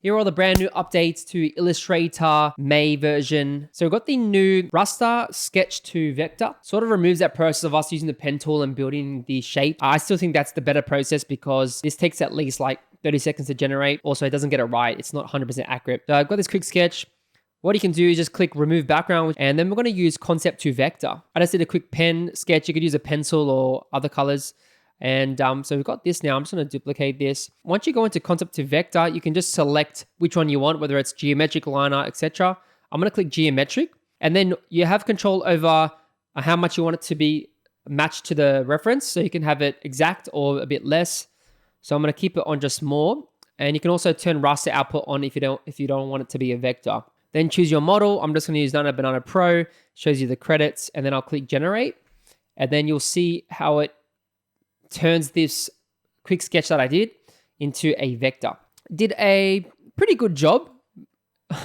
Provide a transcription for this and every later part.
Here are all the brand new updates to Illustrator May version. So we've got the new Raster Sketch to Vector. Sort of removes that process of us using the pen tool and building the shape. I still think that's the better process because this takes at least like 30 seconds to generate. Also, it doesn't get it right. It's not 100% accurate. So I've got this quick sketch. What you can do is just click remove background, and then we're going to use concept to vector. I just did a quick pen sketch. You could use a pencil or other colors. And so we've got this now. I'm just going to duplicate this. Once you go into concept to vector, you can just select which one you want, whether it's geometric, line art, etc. I'm going to click geometric, and then you have control over how much you want it to be matched to the reference. So you can have it exact or a bit less. So I'm going to keep it on just more, and you can also turn raster output on if you don't want it to be a vector. Then choose your model. I'm just going to use Nano Banana Pro. Shows you the credits, and then I'll click generate, and then you'll see how it turns this quick sketch that I did into a vector. Did a pretty good job.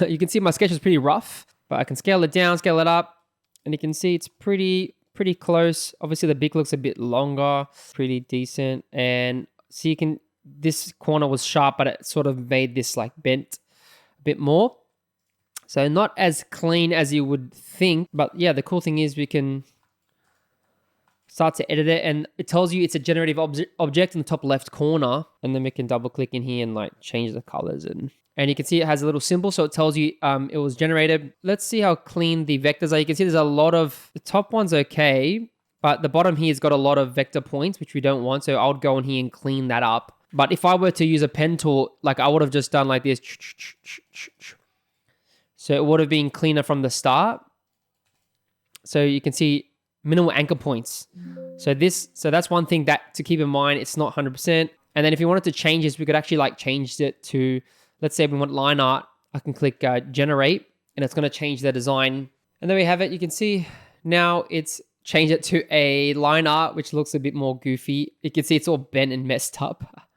You can see my sketch is pretty rough, but I can scale it down, scale it up, and you can see it's pretty close. Obviously the beak looks a bit longer, pretty decent. And so you can, this corner was sharp, but it sort of made this like bent a bit more. So not as clean as you would think, but yeah, the cool thing is we can start to edit it, and it tells you it's a generative object in the top left corner, and then we can double click in here and like change the colors, and you can see it has a little symbol, so it tells you it was generated. Let's see how clean the vectors are. You can see there's a lot of, the top one's okay, but the bottom here's got a lot of vector points, which we don't want, so I would go in here and clean that up. But if I were to use a pen tool, like I would have just done like this, so it would have been cleaner from the start. So you can see minimal anchor points. So that's one thing that to keep in mind. It's not 100%. And then if you wanted to change this, we could actually like change it to, let's say we want line art. I can click generate, and it's going to change the design. And there we have it. You can see now it's changed it to a line art, which looks a bit more goofy. You can see it's all bent and messed up.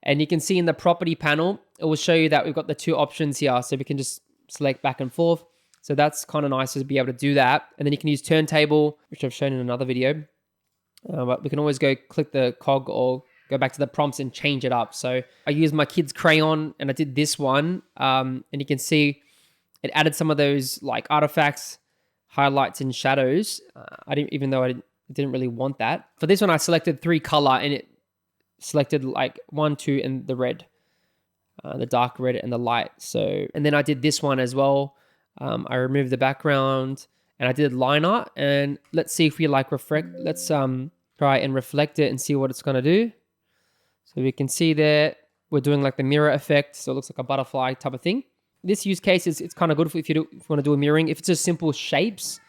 And you can see in the property panel, it will show you that we've got the two options here. So we can just select back and forth. So that's kind of nice to be able to do that. And then you can use turntable, which I've shown in another video. But we can always go click the cog or go back to the prompts and change it up. So I used my kid's crayon and I did this one. And you can see it added some of those like artifacts, highlights and shadows. I didn't really want that. For this one, I selected 3 color, and it selected like 1, 2, and the red, the dark red and the light. So, and then I did this one as well. I removed the background and I did line art, and let's see if we like reflect. Let's try and reflect it and see what it's going to do. So we can see there we're doing like the mirror effect. So it looks like a butterfly type of thing. This use case it's kind of good if you want to do a mirroring, if it's just simple shapes.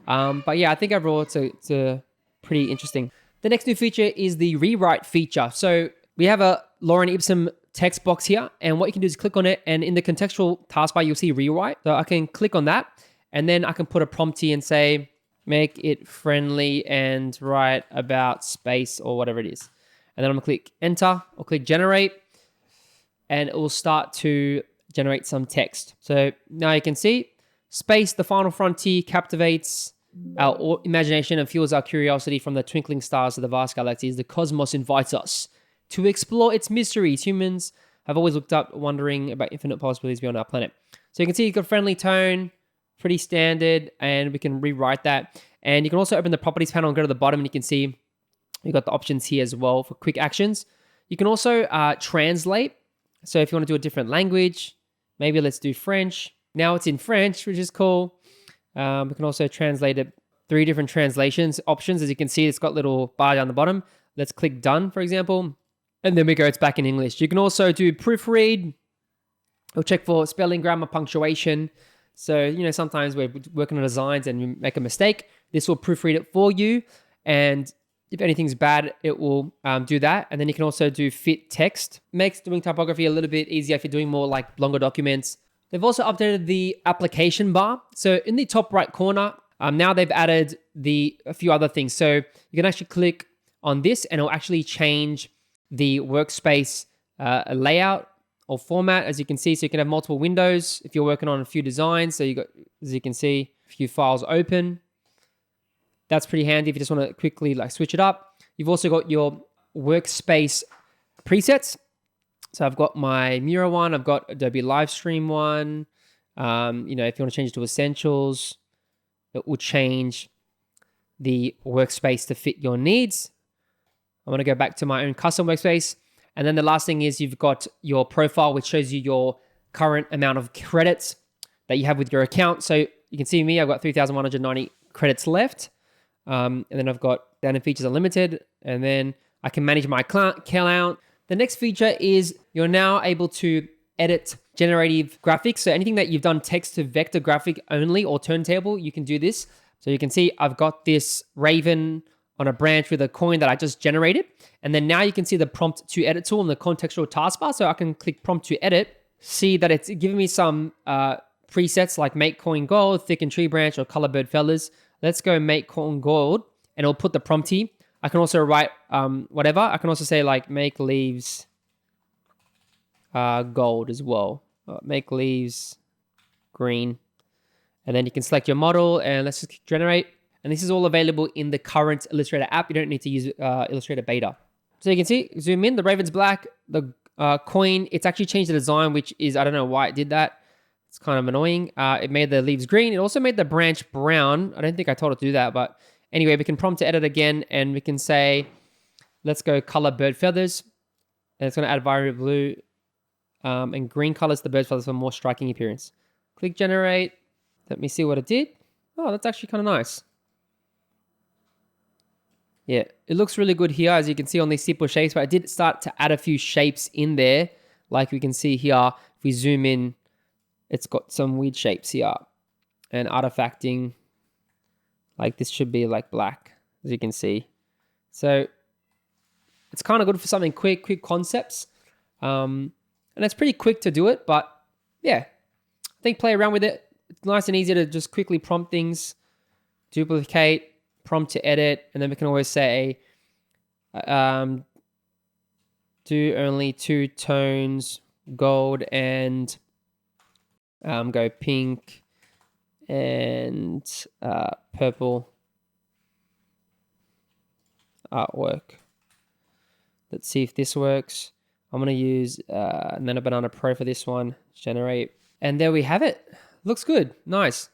But yeah, I think overall it's pretty interesting. The next new feature is the rewrite feature. So we have a Lorem Ipsum text box here, and what you can do is click on it, and in the contextual taskbar you'll see rewrite. So I can click on that, and then I can put a prompt here and say make it friendly and write about space or whatever it is. And then I'm gonna click enter or click generate, and it will start to generate some text. So now you can see space, the final frontier, captivates our imagination and fuels our curiosity. From the twinkling stars of the vast galaxies, the cosmos invites us to explore its mysteries. Humans have always looked up, wondering about infinite possibilities beyond our planet. So you can see you've got friendly tone, pretty standard, and we can rewrite that. And you can also open the properties panel and go to the bottom, and you can see you've got the options here as well for quick actions. You can also translate. So if you want to do a different language, maybe let's do French. Now it's in French, which is cool. We can also translate it 3 different translations options. As you can see, it's got little bar down the bottom. Let's click done, for example. And then we go, it's back in English. You can also do proofread or check for spelling, grammar, punctuation. So, you know, sometimes we're working on designs and you make a mistake. This will proofread it for you. And if anything's bad, it will do that. And then you can also do fit text. Makes doing typography a little bit easier if you're doing more like longer documents. They've also updated the application bar. So in the top right corner, now they've added a few other things. So you can actually click on this and it'll actually change the workspace layout or format, as you can see. So you can have multiple windows if you're working on a few designs. So you got, as you can see, a few files open. That's pretty handy if you just want to quickly like switch it up. You've also got your workspace presets. So I've got my Mura one, I've got Adobe Livestream one. You know, if you want to change it to Essentials, it will change the workspace to fit your needs. I'm going to go back to my own custom workspace. And then the last thing is you've got your profile, which shows you your current amount of credits that you have with your account. So you can see me, I've got 3,190 credits left. And then I've got down in features unlimited. And then I can manage my count. The next feature is you're now able to edit generative graphics. So anything that you've done text to vector graphic only or turntable, you can do this. So you can see I've got this raven on a branch with a coin that I just generated. And then now you can see the prompt to edit tool in the contextual taskbar. So I can click prompt to edit, see that it's giving me some presets like make coin gold, thicken tree branch, or color bird feathers. Let's go make coin gold and it'll put the prompt here. I can also write whatever. I can also say like make leaves gold as well. Make leaves green. And then you can select your model and let's just generate. And this is all available in the current Illustrator app. You don't need to use Illustrator Beta. So you can see, zoom in, the raven's black, the coin, it's actually changed the design, which is, I don't know why it did that. It's kind of annoying. It made the leaves green. It also made the branch brown. I don't think I told it to do that, but anyway, we can prompt to edit again and we can say, let's go color bird feathers. And it's going to add vibrant blue and green colors to the bird feathers for more striking appearance. Click generate. Let me see what it did. Oh, that's actually kind of nice. Yeah, it looks really good here, as you can see on these simple shapes, but I did start to add a few shapes in there. Like we can see here, if we zoom in, it's got some weird shapes here. And artifacting, like this should be like black, as you can see. So it's kind of good for something quick concepts. And it's pretty quick to do it, but yeah, I think play around with it. It's nice and easy to just quickly prompt things, duplicate, prompt to edit, and then we can always say do only 2 tones, gold and go pink and purple artwork. Let's see if this works. I'm going to use Nano Banana Pro for this one. Generate. And there we have it. Looks good. Nice.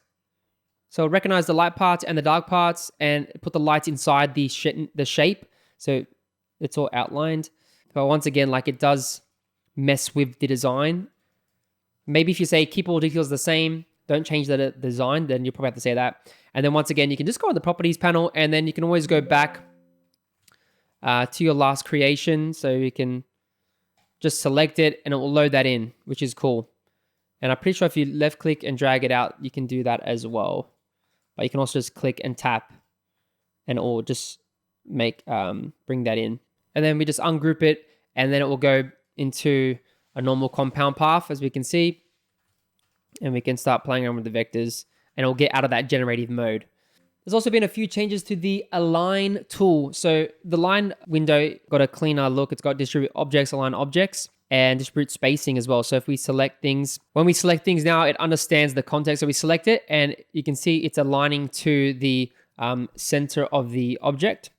So recognize the light parts and the dark parts and put the lights inside the shape. So it's all outlined. But once again, like it does mess with the design. Maybe if you say keep all details the same, don't change the design, then you'll probably have to say that. And then once again, you can just go on the properties panel and then you can always go back to your last creation. So you can just select it and it will load that in, which is cool. And I'm pretty sure if you left click and drag it out, you can do that as well. But you can also just click and tap and it will just make bring that in. And then we just ungroup it and then it will go into a normal compound path, as we can see. And we can start playing around with the vectors and it'll get out of that generative mode. There's also been a few changes to the align tool. So the line window got a cleaner look. It's got distribute objects, align objects, and distribute spacing as well. So if we select things, when we select things now, it understands the context. So we select it and you can see it's aligning to the center of the object.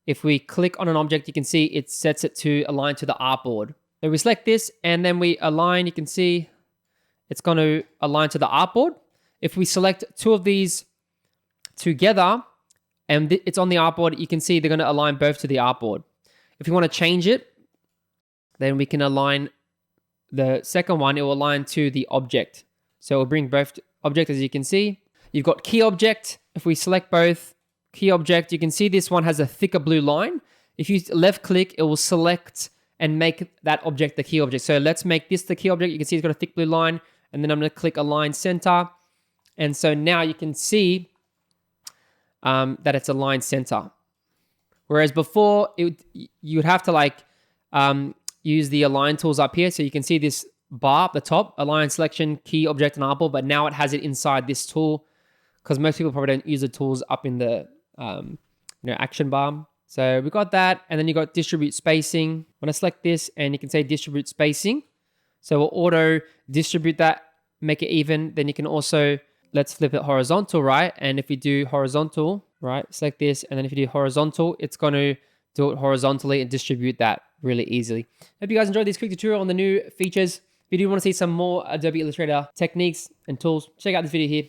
If we click on an object, you can see it sets it to align to the artboard. So we select this and then we align, you can see it's going to align to the artboard. If we select 2 of these together and it's on the artboard, you can see they're going to align both to the artboard. If you want to change it, then we can align the second one. It will align to the object. So it will bring both objects, as you can see. You've got key object. If we select both key object, you can see this one has a thicker blue line. If you left click, it will select and make that object the key object. So let's make this the key object. You can see it's got a thick blue line. And then I'm going to click align center. And so now you can see that it's aligned center. Whereas before, you would have to like use the align tools up here. So you can see this bar up the top, align selection, key object and artboard, but now it has it inside this tool because most people probably don't use the tools up in the action bar. So we got that. And then you got distribute spacing. I'm going to select this and you can say distribute spacing. So we'll auto distribute that, make it even. Then you can also, let's flip it horizontal, right? And if we do horizontal, right, select this. And then if you do horizontal, it's going to do it horizontally and distribute that really easily. Hope you guys enjoyed this quick tutorial on the new features. If you do want to see some more Adobe Illustrator techniques and tools, check out this video here.